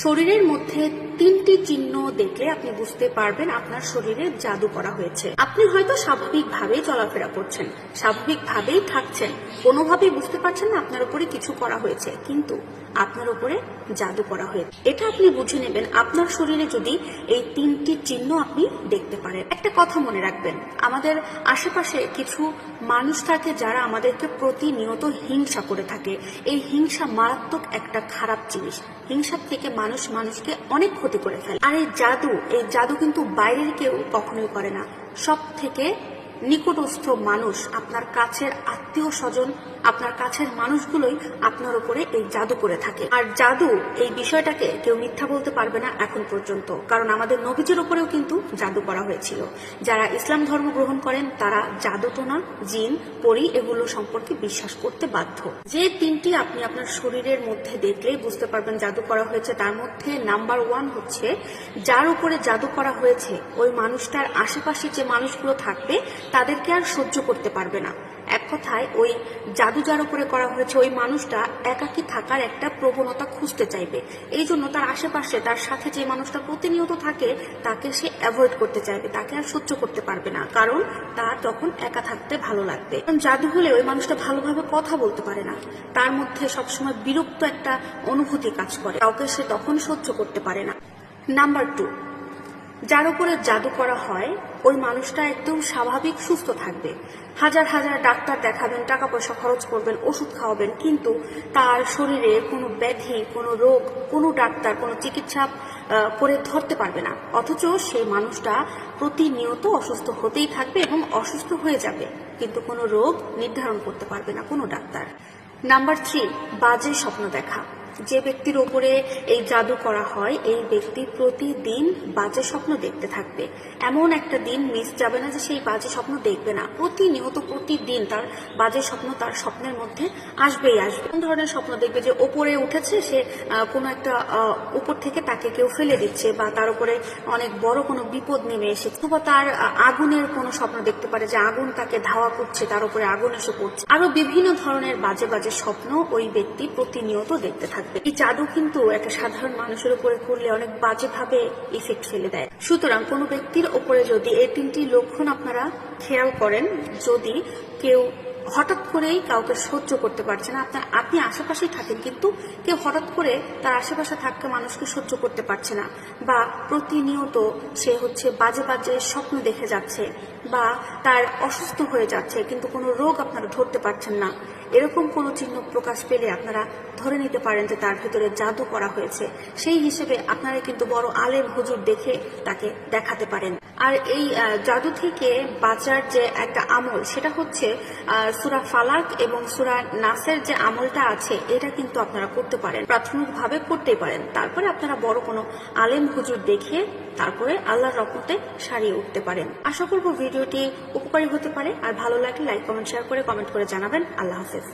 শরীরের মধ্যে 3টি চিহ্ন দেখলে আপনি বুঝতে পারবেন আপনার শরীরে জাদু করা হয়েছে। আপনি হয়তো স্বাভাবিকভাবেই চলাফেরা করছেন, স্বাভাবিকভাবেই থাকছেন, কোনোভাবেই বুঝতে পারছেন না আপনার উপরে কিছু করা হয়েছে, কিন্তু আপনার উপরে জাদু করা হয়েছে। এটা আপনি বুঝে নেবেন আপনার শরীরে যদি এই 3টি চিহ্ন আপনি দেখতে পারেন। একটা কথা মনে রাখবেন, আমাদের আশেপাশে কিছু মানুষ থাকে যারা আমাদেরকে প্রতিনিয়ত হিংসা করে থাকে। এই হিংসা মারাত্মক একটা খারাপ জিনিস। হিংসার থেকে মানুষ মানুষকে অনেক ক্ষতি করে ফেলে। আর এই জাদু কিন্তু বাইরের কেউ কখনোই করে না। সব থেকে নিকটস্থ মানুষ, আপনার কাছের আত্মীয় স্বজন, আপনার কাছের মানুষগুলোই আপনার উপরে এই জাদু করে থাকে। আর জাদু এই বিষয়টাকে কেউ মিথ্যা বলতে পারবে না এখন পর্যন্ত, কারণ আমাদের নবীজির উপরেও কিন্তু জাদু করা হয়েছিল। যারা ইসলাম ধর্ম গ্রহণ করেন তারা জাদুটোনা, জিন, পরী এগুলো সম্পর্কে বিশ্বাস করতে বাধ্য। যে 3টি আপনি আপনার শরীরের মধ্যে দেখলেই বুঝতে পারবেন জাদু করা হয়েছে, তার মধ্যে নাম্বার 1 হচ্ছে যার উপরে জাদু করা হয়েছে ওই মানুষটার আশেপাশে যে মানুষগুলো থাকবে তাদেরকে আর সহ্য করতে পারবে না। এক কথায় ওই জাদু যার উপরে করা হয়েছে ওই মানুষটা একাকী থাকার একটা প্রবণতা খুঁজতে চাইবে। এই জন্য তার আশেপাশে তার সাথে যে মানুষটা প্রতিনিয়ত থাকে তাকে সে অ্যাভয়েড করতে চাইবে, তাকে আর সহ্য করতে পারবে না, কারণ তার তখন একা থাকতে ভালো লাগবে। জাদু হলে ওই মানুষটা ভালোভাবে কথা বলতে পারে না, তার মধ্যে সবসময় বিরক্ত একটা অনুভূতি কাজ করে, কাউকে সে তখন সহ্য করতে পারে না। নাম্বার 2, যার উপরে জাদু করা হয় ওই মানুষটা একদম স্বাভাবিক সুস্থ থাকবে। হাজার হাজার ডাক্তার দেখাবেন, টাকা পয়সা খরচ করবেন, ওষুধ খাওয়াবেন, কিন্তু তার শরীরে কোনো ব্যাধি, কোনো রোগ, কোনো ডাক্তার, কোনো চিকিৎসা করে ধরতে পারবে না। অথচ সেই মানুষটা প্রতিনিয়ত অসুস্থ হতেই থাকবে এবং অসুস্থ হয়ে যাবে, কিন্তু কোনো রোগ নির্ধারণ করতে পারবে না কোনো ডাক্তার। নাম্বার 3, বাজে স্বপ্ন দেখা। যে ব্যক্তির ওপরে এই জাদু করা হয় এই ব্যক্তি প্রতিদিন বাজে স্বপ্ন দেখতে থাকবে। এমন একটা দিন মিস যাবে না যে সেই বাজে স্বপ্ন দেখবে না। প্রতিনিয়ত প্রতিদিন তার বাজে স্বপ্ন তার স্বপ্নের মধ্যে আসবেই আসবে। কোন ধরনের স্বপ্ন দেখবে? যে ওপরে উঠেছে সে, কোনো একটা উপর থেকে তাকে কেউ ফেলে দিচ্ছে, বা তার উপরে অনেক বড় কোনো বিপদ নেমে এসেছে, অথবা তার আগুনের কোনো স্বপ্ন দেখতে পারে যে আগুন তাকে ধাওয়া করছে, তার উপরে আগুন এসে পড়ছে। আরো বিভিন্ন ধরনের বাজে বাজে স্বপ্ন ওই ব্যক্তি প্রতিনিয়ত দেখতে থাকবে। এই জাদু কিন্তু একটা সাধারণ মানুষের উপরে করলে অনেক বাজেভাবে ইফেক্ট ফেলে দেয়। সুতরাং কোনো ব্যক্তির উপরে যদি এই 3টি লক্ষণ আপনারা খেয়াল করেন, যদি কেউ হঠাৎ করেই কাউকে সহ্য করতে পারছে না, আপনি আশেপাশেই থাকেন কিন্তু কেউ হঠাৎ করে তার আশেপাশে থাকা মানুষকে সহ্য করতে পারছে না, বা প্রতিনিয়ত সে বাজে বাজে স্বপ্ন দেখে যাচ্ছে, বা তার অসুস্থ হয়ে যাচ্ছে কিন্তু কোনো রোগ আপনারা ধরতে পারছেন না, এরকম কোনো চিহ্ন প্রকাশ পেলে আপনারা ধরে নিতে পারেন যে তার ভেতরে জাদু করা হয়েছে। সেই হিসেবে আপনারা কিন্তু বড় আলেম হুজুর দেখে তাকে দেখাতে পারেন। আর এই জাদু থেকে বাঁচার যে একটা আমল, সেটা হচ্ছে সূরা ফালাক এবং সূরা নাসের যে আমলটা আছে এটা কিন্তু আপনারা করতে পারেন, প্রাথমিকভাবে করতেই পারেন। তারপরে আপনারা বড় কোনো আলেম হুজুর দেখে তারপরে আল্লাহর রহমতে সারিয়ে উঠতে পারেন। আশা করব ভিডিওটি উপকারী হতে পারে। আর ভালো লাগলে লাইক, কমেন্ট, শেয়ার করে কমেন্ট করে জানাবেন। আল্লাহ হাফেজ।